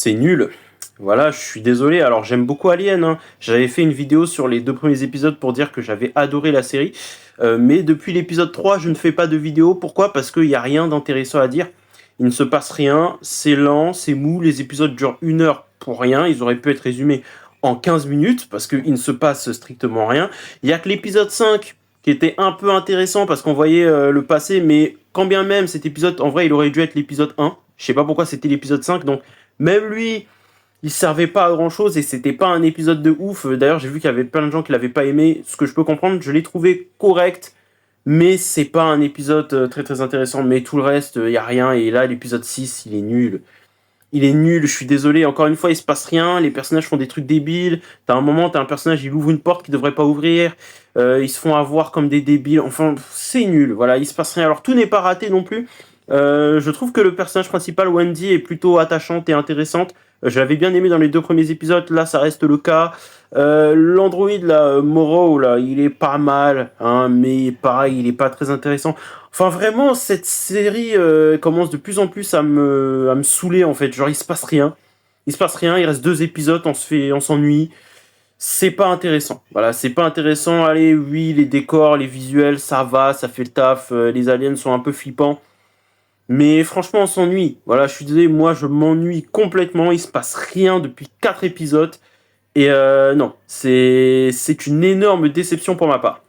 C'est nul. Voilà, je suis désolé. Alors, j'aime beaucoup Alien, hein. J'avais fait une vidéo sur les 2 premiers épisodes pour dire que j'avais adoré la série. Mais depuis l'épisode 3, je ne fais pas de vidéo. Pourquoi? Parce qu'il n'y a rien d'intéressant à dire. Il ne se passe rien. C'est lent, c'est mou. Les épisodes durent 1 heure pour rien. Ils auraient pu être résumés en 15 minutes parce qu'il ne se passe strictement rien. Il n'y a que l'épisode 5 qui était un peu intéressant parce qu'on voyait le passé. Mais quand bien même cet épisode, en vrai, il aurait dû être l'épisode 1. Je sais pas pourquoi c'était l'épisode 5. Donc, même lui, il servait pas à grand chose et c'était pas un épisode de ouf. D'ailleurs, j'ai vu qu'il y avait plein de gens qui l'avaient pas aimé. Ce que je peux comprendre, je l'ai trouvé correct, mais c'est pas un épisode très très intéressant. Mais tout le reste, il y a rien. Et là, l'épisode 6, il est nul. Il est nul, je suis désolé. Encore une fois, il se passe rien. Les personnages font des trucs débiles. T'as un moment, t'as un personnage, il ouvre une porte qu'il devrait pas ouvrir. Ils se font avoir comme des débiles. Enfin, c'est nul. Voilà, il se passe rien. Alors, tout n'est pas raté non plus. Je trouve que le personnage principal, Wendy, est plutôt attachante et intéressante. Je l'avais bien aimé dans les 2 premiers épisodes. Là, ça reste le cas. L'android, là, Morrow, là, il est pas mal, hein, mais pareil, il est pas très intéressant. Enfin, vraiment, cette série commence de plus en plus à me saouler, en fait. Genre, il se passe rien. Il se passe rien, il reste 2 épisodes, on s'ennuie. C'est pas intéressant. Voilà, c'est pas intéressant. Allez, oui, les décors, les visuels, ça va, ça fait le taf. Les aliens sont un peu flippants. Mais franchement, on s'ennuie. Voilà, je suis désolé, moi, je m'ennuie complètement. Il se passe rien depuis 4 épisodes. Et non, c'est une énorme déception pour ma part.